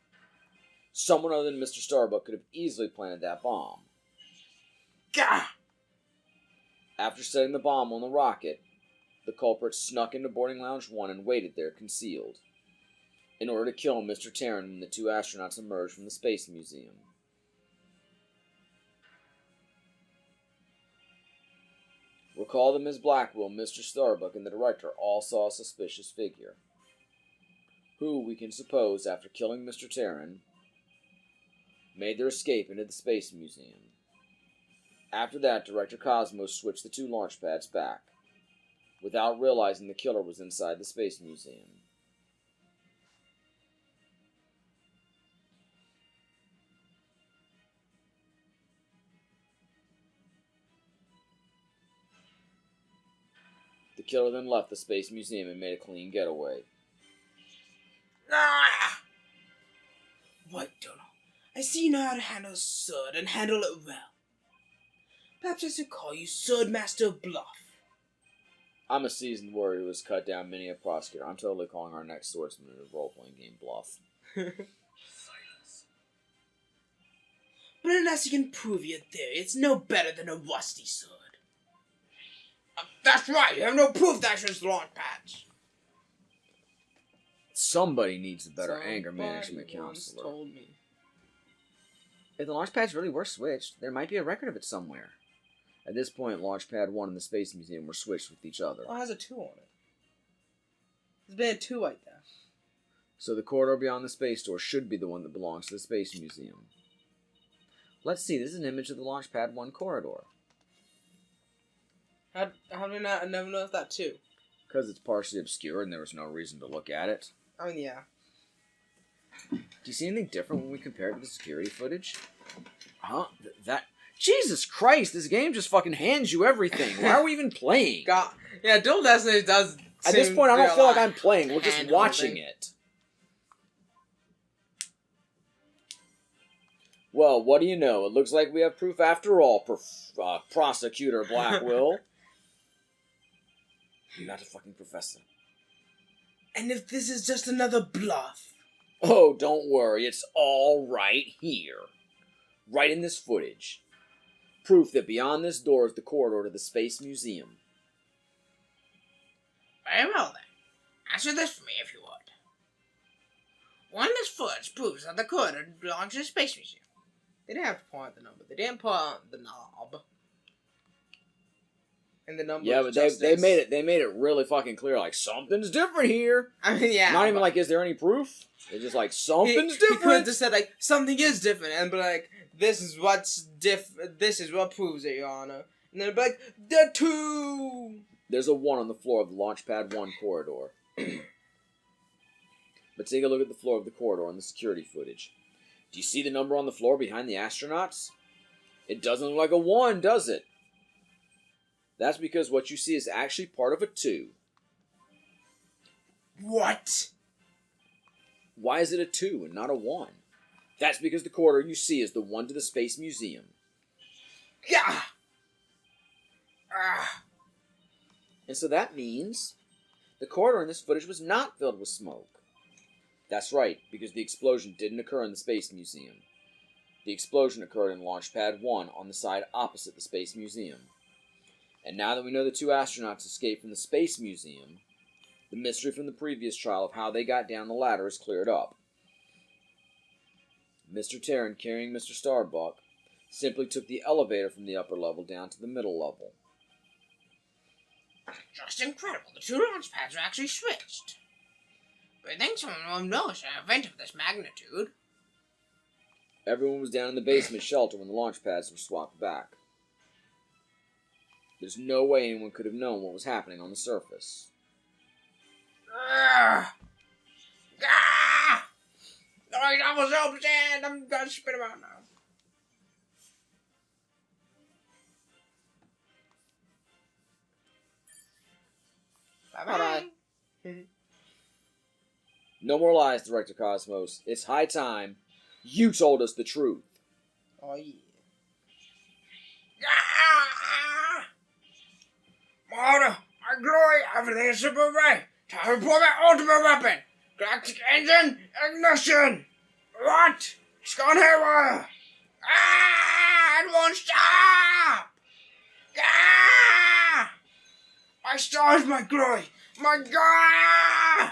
someone other than Mr. Starbuck could have easily planted that bomb. Gah! After setting the bomb on the rocket, the culprit snuck into Boarding Lounge 1 and waited there concealed, in order to kill Mr. Terran when the two astronauts emerged from the Space Museum. Recall that Ms. Blackwell, Mr. Starbuck, and the director all saw a suspicious figure, who, we can suppose, after killing Mr. Terran, made their escape into the Space Museum. After that, Director Cosmos switched the two launch pads back, without realizing the killer was inside the Space Museum. The killer then left the Space Museum and made a clean getaway. Ah! White Donald, I see you know how to handle a sword and handle it well. Perhaps I should call you Sword Master Bluff. I'm a seasoned warrior who has cut down many a prosecutor. I'm totally calling our next swordsman in a role-playing game Bluff. But unless you can prove your theory, it's no better than a rusty sword. That's right, you have no proof that it's launch pads. Somebody needs a better anger management Somebody once counselor. told me. If the launch pads really were switched, there might be a record of it somewhere. At this point, Launch Pad 1 and the Space Museum were switched with each other. Oh, it has a 2 on it. There's been a 2 like that. So the corridor beyond the space door should be the one that belongs to the Space Museum. Let's see, this is an image of the Launch Pad 1 corridor. How did I not never noticed that too? Because it's partially obscure and there was no reason to look at it. I mean, yeah. Do you see anything different when we compare it to the security footage? Huh? That... Jesus Christ, this game just fucking hands you everything. Why are we even playing? God, yeah, Dual Destinies does. At this point, I don't feel like I'm playing. We're just watching it. Well, what do you know? It looks like we have proof after all, Prosecutor Blackwell. You're not a fucking professor. And if this is just another bluff? Oh, don't worry. It's all right here. Right in this footage. Proof that beyond this door is the corridor to the Space Museum. Very well then. Answer this for me if you would. One, this footage proves that the corridor belongs to the Space Museum. They didn't have to point out the number. They didn't point out the knob. And the number. Yeah, but they made it really fucking clear. Like, something's different here. I mean, yeah. Not even like, is there any proof? They're just like, something's He could have different. just said like something is different, and be like, this is what's This is what proves it, Your Honor. And then be like, the 2. There's a 1 on the floor of the Launch Pad 1 corridor. But take a look at the floor of the corridor in the security footage. Do you see the number on the floor behind the astronauts? It doesn't look like a 1, does it? That's because what you see is actually part of a 2. What? Why is it a 2 and not a 1? That's because the corridor you see is the one to the Space Museum. Yeah. Ah. And so that means The corridor in this footage was not filled with smoke. That's right, because the explosion didn't occur in the Space Museum. The explosion occurred in Launchpad 1 on the side opposite the Space Museum. And now that we know the two astronauts escaped from the Space Museum, the mystery from the previous trial of how they got down the ladder is cleared up. Mr. Terran, carrying Mr. Starbuck, simply took the elevator from the upper level down to the middle level. Just incredible. The two launch pads are actually switched. But I think someone will have noticed an event of this magnitude. Everyone was down in the basement shelter when the launch pads were swapped back. There's no way anyone could have known what was happening on the surface. I was so upset. I'm gonna spit him out now. Bye-bye. No more lies, Director Cosmos. It's high time you told us the truth. Oh, yeah. Marta, I glory, everything is super right. Time to pull my ultimate weapon. Galactic engine, ignition. What? It's gone haywire. It won't stop. My stars, my glory, my God.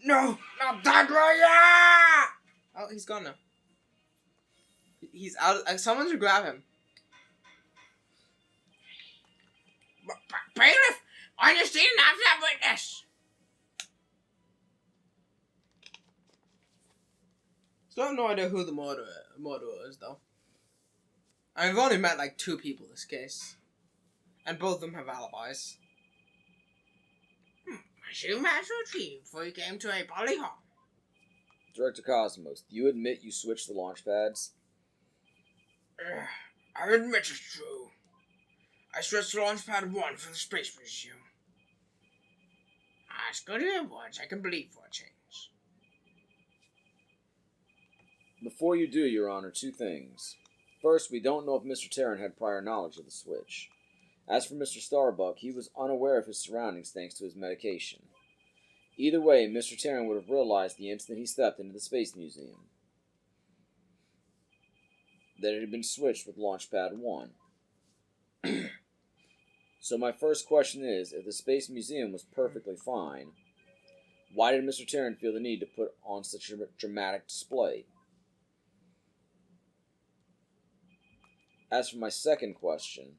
No, not that way. Oh, he's gone now. He's out. Someone should grab him. Bailiff, I just need an outside witness. Still have no idea who the murderer is, though. I've only met like 2 people in this case. And both of them have alibis. I should have managed to achieve before you came to a Polly Hall. Director Cosmos, do you admit you switched the launch pads? I admit it's true. I switched to Launchpad 1 for the Space Museum. As good as it was, I can believe for a change. Before you do, Your Honor, 2 things. First, we don't know if Mr. Terran had prior knowledge of the switch. As for Mr. Starbuck, he was unaware of his surroundings thanks to his medication. Either way, Mr. Terran would have realized the instant he stepped into the Space Museum that it had been switched with Launchpad 1. So my first question is, if the Space Museum was perfectly fine, why did Mr. Terran feel the need to put on such a dramatic display? As for my second question,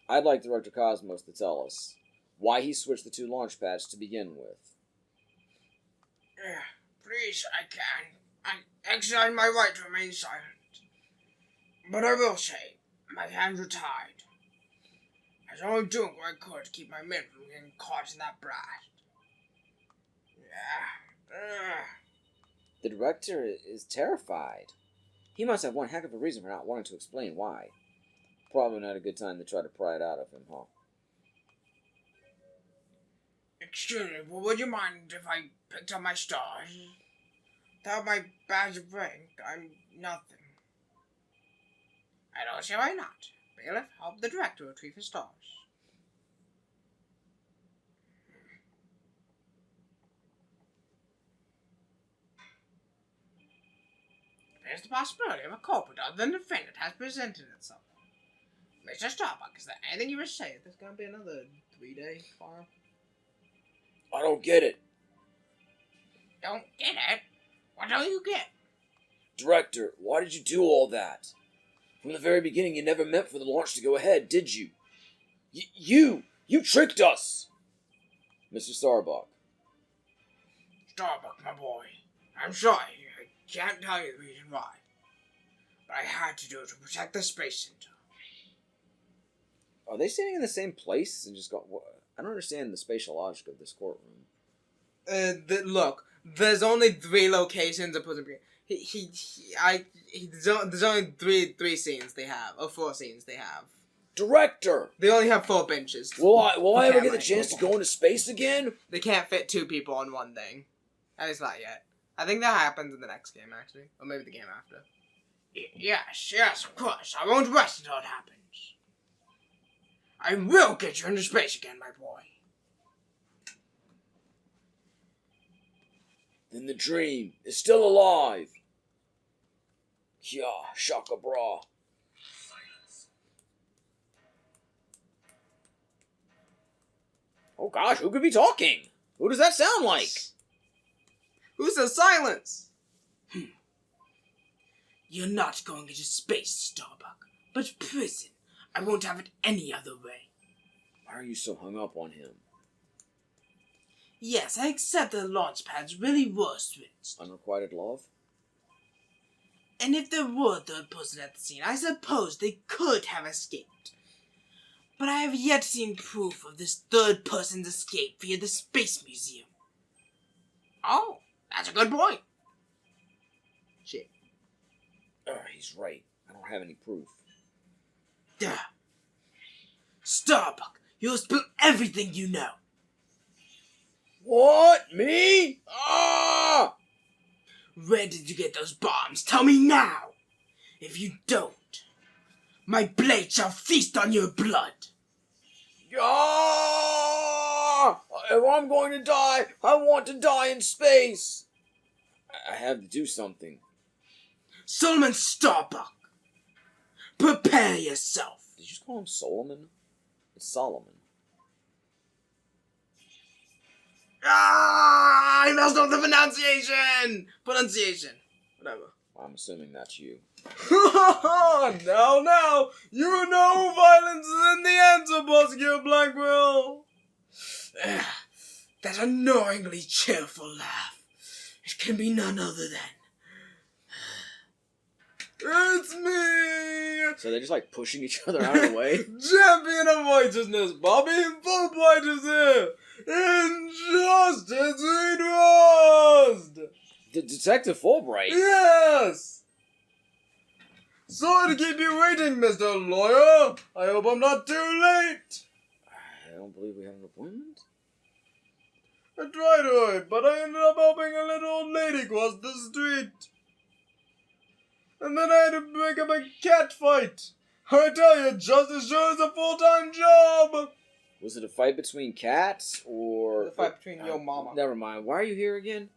I'd like Director Cosmos to tell us why he switched the 2 launch pads to begin with. Please, I can. I exercise my right to remain silent. But I will say, my hands are tied. I was only doing what I could to keep my men from getting caught in that blast. The director is terrified. He must have one heck of a reason for not wanting to explain why. Probably not a good time to try to pry it out of him, huh? Excuse me, but would you mind if I picked up my stars? Without my badge of rank, I'm nothing. I don't see why not. Bailiff, help the director retrieve his stars. There's the possibility of a culprit other than the defendant has presented itself. Mr. Starbuck, is there anything you wish to say? There's gonna be another 3-day file. I don't get it. Don't get it? What don't you get? Director, why did you do all that? From the very beginning, you never meant for the launch to go ahead, did you? You tricked us! Mr. Starbuck. Starbuck, my boy. I'm sorry. I can't tell you the reason why. But I had to do it to protect the Space Center. Are they standing in the same place and just got... I don't understand the spatial logic of this courtroom. Look, there's only 3 locations of prison. There's only three scenes they have, or 4 scenes they have. Director! They only have 4 benches. Will I ever get the chance to go into space again? They can't fit 2 people on one thing. At least not yet. I think that happens in the next game, actually. Or maybe the game after. Yes, of course. I won't rest until it happens. I will get you into space again, my boy. Then the dream is still alive. Yeah, shaka bra. Oh gosh, who could be talking? Who does that sound like? Who says silence? You're not going into space, Starbuck, but prison. I won't have it any other way. Why are you so hung up on him? Yes, I accept that the launch pads really were switched. Unrequited love? And if there were a third person at the scene, I suppose they could have escaped. But I have yet seen proof of this third person's escape via the Space Museum. Oh, that's a good point. Shit. He's right. I don't have any proof. Duh. Starbuck, you'll spill everything you know. What? Me? Ah! Where did you get those bombs? Tell me now. If you don't, my blade shall feast on your blood. Ah! If I'm going to die, I want to die in space. I have to do something. Solomon Starbuck, prepare yourself. Did you just call him Solomon? It's Solomon. I messed up the pronunciation. Whatever. I'm assuming that's you. Now, you know violence isn't the answer, Prosecutor Blackwell. That annoyingly cheerful laugh. It can be none other than... It's me, So they're just like pushing each other out of the way? champion of righteousness, Bobby Fulbright is here. Injustice we trust. Detective Fulbright? Yes. Sorry to keep you waiting, Mr. Lawyer. I hope I'm not too late. I don't believe we have an appointment. I tried to hurry, but I ended up helping a little old lady cross the street. And then I had to break up a cat fight. I tell you, justice sure is a full-time job. Was it a fight between cats, or... The fight between your mama. Never mind. Why are you here again?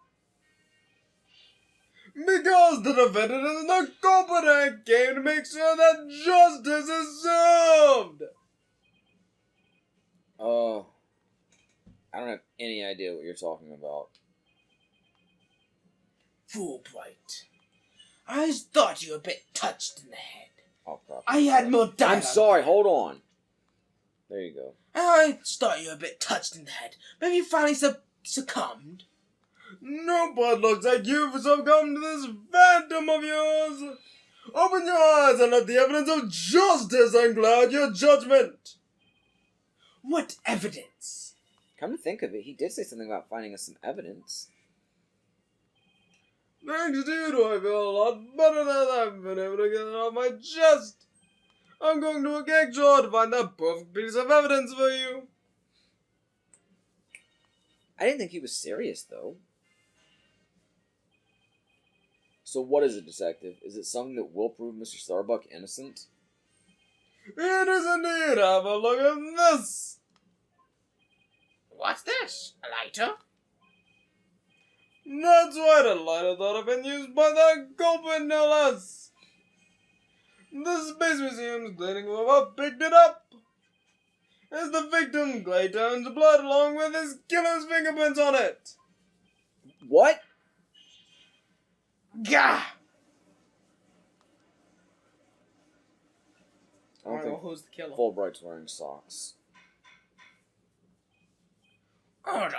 Because the defendant is the competent came to make sure that justice is served. I don't have any idea what you're talking about. Fulbright, I thought you were a bit touched in the head. Oh, crap. I had more dialogue. I'm sorry, hold on. There you go. I thought you were a bit touched in the head. Maybe you finally succumbed. Nobody looks like you've succumbed to this phantom of yours. Open your eyes and let the evidence of justice uncloud your judgment. What evidence? Come to think of it, he did say something about finding us some evidence. Thanks to you, I feel a lot better now that I've been able to get it off my chest. I'm going to a cake drawer to find that perfect piece of evidence for you. I didn't think he was serious, though. So what is it, detective? Is it something that will prove Mr. Starbuck innocent? It is indeed. Have a look at this. What's this? A lighter? That's right, a lighter that had been used by the culprit, no less. The Space Museum's cleaning robot picked it up. As the victim, Clay turns blood along with his killer's fingerprints on it. What? Gah! I don't think who's the killer. Fulbright's wearing socks. Order.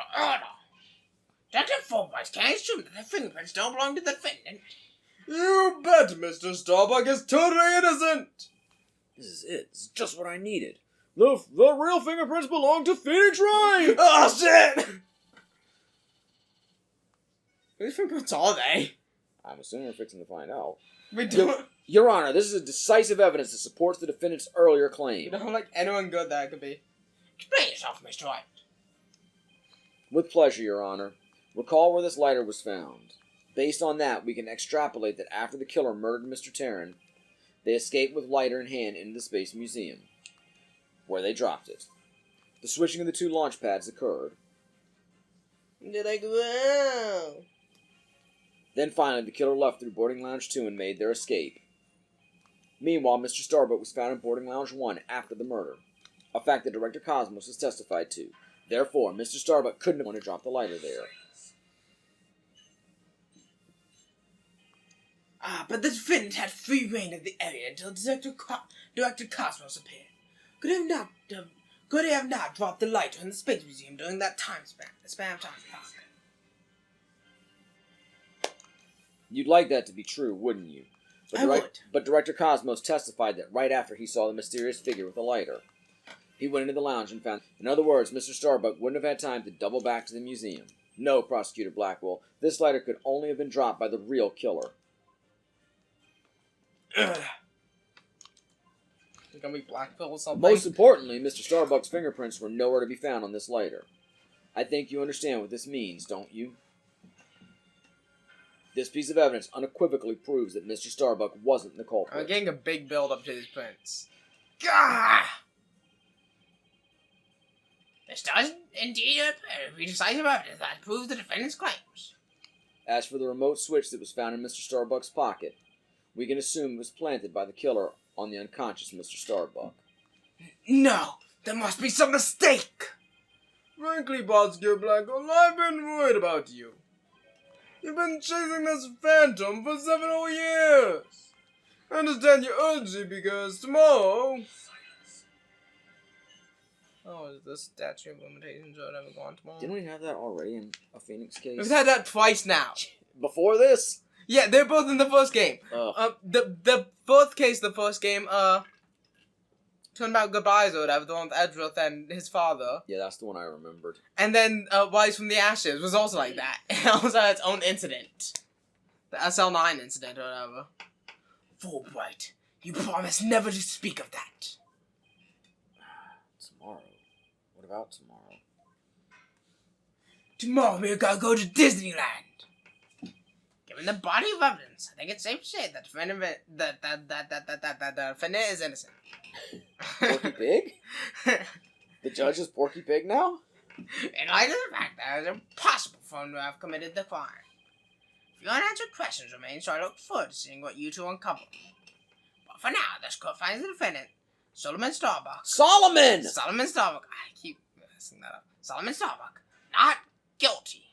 Dr. Fulbright can't assume that the fingerprints don't belong to the defendant. You bet Mr. Starbuck is totally innocent. This is it. This is just what I needed. The real fingerprints belong to Phoenix Wright! Oh, shit! Whose fingerprints are they? I'm assuming we're fixing to find out. We don't... Your Honor, this is a decisive evidence that supports the defendant's earlier We claim. don't like anyone good that could be. Explain yourself, Mr. Wright. With pleasure, Your Honor. Recall where this lighter was found. Based on that, we can extrapolate that after the killer murdered Mr. Terran, they escaped with lighter in hand into the Space Museum. where they dropped it. The switching of the two launch pads occurred. They're like, wow. Then finally, the killer left through boarding lounge 2 and made their escape. Meanwhile, Mr. Starbuck was found in boarding lounge 1 after the murder, a fact that Director Cosmos has testified to. Therefore, Mr. Starbuck couldn't have wanted to drop the lighter there. But the defendant had free reign of the area until Director Cosmos appeared. Could he have not dropped the lighter in the Space Museum during that time span of time? You'd like that to be true, wouldn't you? I would. But Director Cosmos testified that right after he saw the mysterious figure with the lighter, he went into the lounge and found... In other words, Mr. Starbuck wouldn't have had time to double back to the museum. No, Prosecutor Blackwell, this lighter could only have been dropped by the real killer. It's gonna be Blackville or something? Most importantly, Mr. Starbuck's fingerprints were nowhere to be found on this lighter. I think you understand what this means, don't you? This piece of evidence unequivocally proves that Mr. Starbuck wasn't the culprit. I'm getting a big build-up to these prints. Gah! This does indeed be decisive evidence that proves the defendant's claims. As for the remote switch that was found in Mr. Starbuck's pocket, we can assume it was planted by the killer on the unconscious Mr. Starbuck. No! There must be some mistake! Frankly, Prosecutor Blackwell, I've been worried about you. You've been chasing this phantom for 7 whole years. I understand your urgency because tomorrow... Oh, is the statute of limitations or whatever going tomorrow? Didn't we have that already in a Phoenix case? We've had that twice now. Before this? Yeah, they're both in the first game. Ugh. The fourth case, the first game, Talking about Goodbyes or whatever, the one with Edgeworth and his father. Yeah, that's the one I remembered. And then Rise from the Ashes was also like that. It also had its own incident. The SL9 incident or whatever. Fulbright, you promised never to speak of that. Tomorrow? What about tomorrow? Tomorrow we're gonna go to Disneyland. Given the body of evidence, I think it's safe to say that the defendant is innocent. Porky Pig? The judge is Porky Pig now? In light of the fact that it is impossible for him to have committed the crime. A few unanswered questions remain, so I look forward to seeing what you two uncover. But for now, this court finds the defendant, Solomon Starbuck. Solomon! Solomon Starbuck. I keep messing that up. Solomon Starbuck. Not guilty.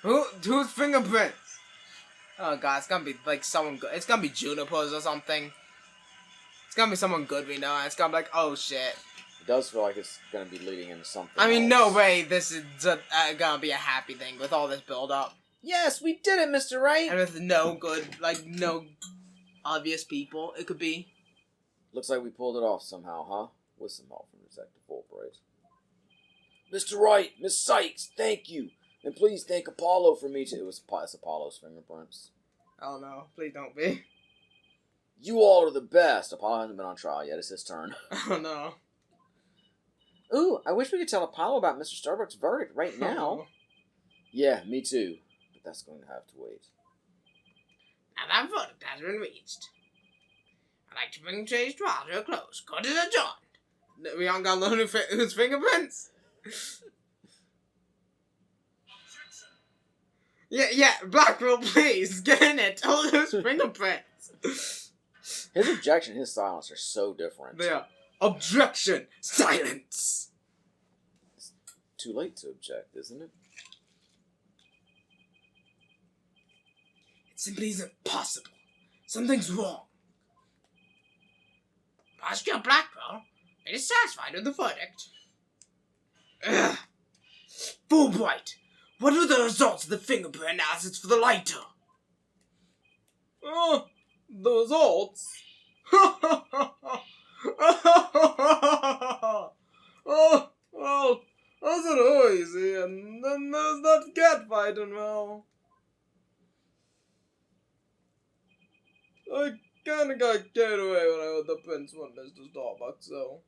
Whose fingerprints? Oh god, it's gonna be like someone good. It's gonna be Juniper's or something. It's gonna be someone good we know, and it's gonna be like, oh shit. It does feel like it's gonna be leading into something I mean, else. no way this is gonna be a happy thing with all this build up. Yes, we did it, Mr. Wright! And with no good, like, no obvious people, it could be. Looks like we pulled it off somehow, huh? With some help from Detective Fulbright. Mr. Wright, Miss Sykes, thank you! And please thank Apollo for me too. It's Apollo's fingerprints. Oh no, please don't be. You all are the best! Apollo hasn't been on trial yet, it's his turn. Oh no. Ooh, I wish we could tell Apollo about Mr. Starbuck's verdict right now. Yeah, me too. But that's going to have to wait. Now that verdict has been reached. I'd like to bring today's trial to a close. Court is adjourned. We aren't gonna learn whose fingerprints? Yeah, Blackwell, please, get in it. Tell those fingerprints. His objection, his silence are so different. They are. Objection! Silence! It's too late to object, isn't it? It simply isn't possible. Something's wrong. Prosecutor Blackwell, are you satisfied with the verdict? Ugh. Fulbright, what are the results of the fingerprint analysis for the lighter? The results? Well, wasn't noisy, and then there's that cat fighting, well. I kinda got carried away when I heard the prince went Mr. Starbuck, so.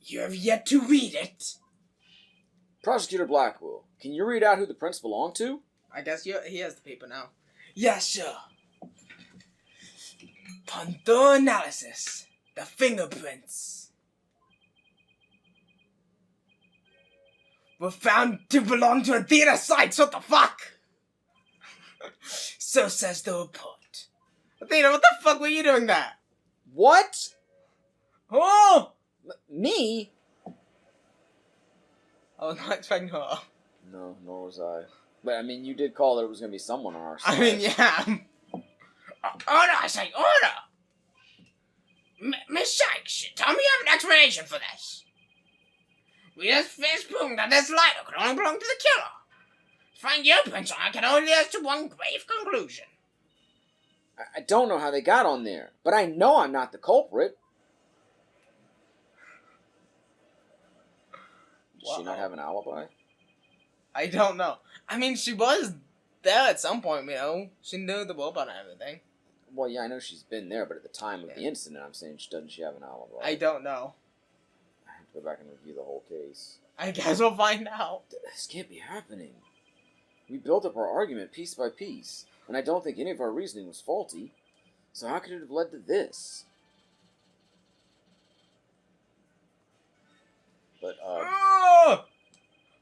You have yet to read it. Prosecutor Blackwell, can you read out who the prints belong to? I guess he has the paper now. Yes, sir. Upon thorough analysis, the fingerprints were found to belong to Athena sites. What the fuck? So says the report. Athena, what the fuck were you doing there? What? Oh! Me? I was not expecting her. No, nor was I. But I mean, you did call that it was going to be someone on our side. I mean, yeah. Order, I say, order! Miss Sykes, tell me you have an explanation for this. We just proved that this lighter could only belong to the killer. To find your prints on it can only lead us to one grave conclusion. I don't know how they got on there, but I know I'm not the culprit. Does she not have an alibi? I don't know. I mean, she was there at some point, you know. She knew the robot and everything. Well, yeah, I know she's been there, but at the time of the incident, I'm saying doesn't she have an alibi? I don't know. I have to go back and review the whole case. I guess we'll find out. This can't be happening. We built up our argument piece by piece, and I don't think any of our reasoning was faulty. So how could it have led to this? But,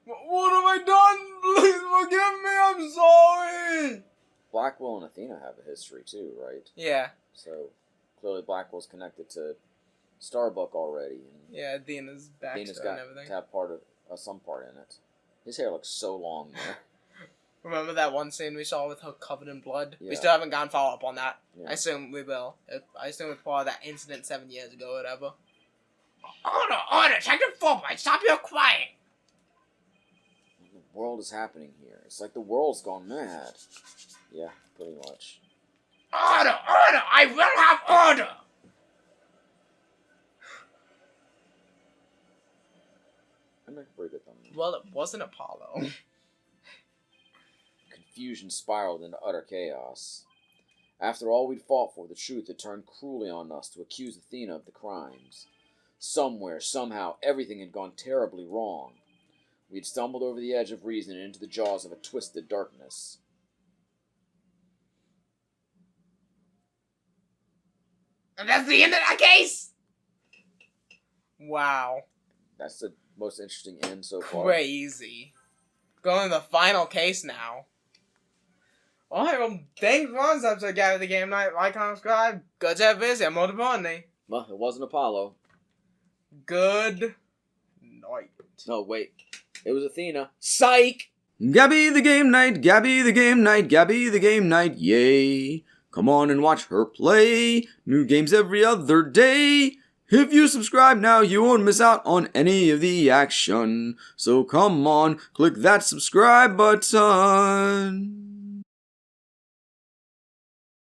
what have I done? Please forgive me, I'm sorry! Blackwell and Athena have a history too, right? Yeah. So, clearly Blackwell's connected to Starbuck already. And Yeah, Athena's back Athena's and got everything. to have some part in it. His hair looks so long there. Remember that one scene we saw with her covered in blood? Yeah. We still haven't gone follow up on that. Yeah. I assume we will. I assume it's part of that incident 7 years ago or whatever. Order, Detective Fulbright, stop your crying. What in the world is happening here? It's like the world's gone mad. Yeah, pretty much. Order, I will have order. I make a pretty good thumbnail. Well, it wasn't Apollo. Confusion spiraled into utter chaos. After all we'd fought for, the truth had turned cruelly on us to accuse Athena of the crimes. Somewhere, somehow, everything had gone terribly wrong. We'd stumbled over the edge of reason and into the jaws of a twisted darkness. And that's the end of that case? Wow. That's the most interesting end so far. Crazy. Going to the final case now. Alright, well, thanks for watching this episode, guys, of the Game Night. Like, comment, subscribe. Good to have visit. More importantly, Well, it wasn't Apollo. good night. No, wait. It was Athena. Psych! Gabby the Game Night, Gabby the Game Night, Gabby the Game Night, yay! Come on and watch her play. New games every other day. If you subscribe now, you won't miss out on any of the action. So come on, click that subscribe button.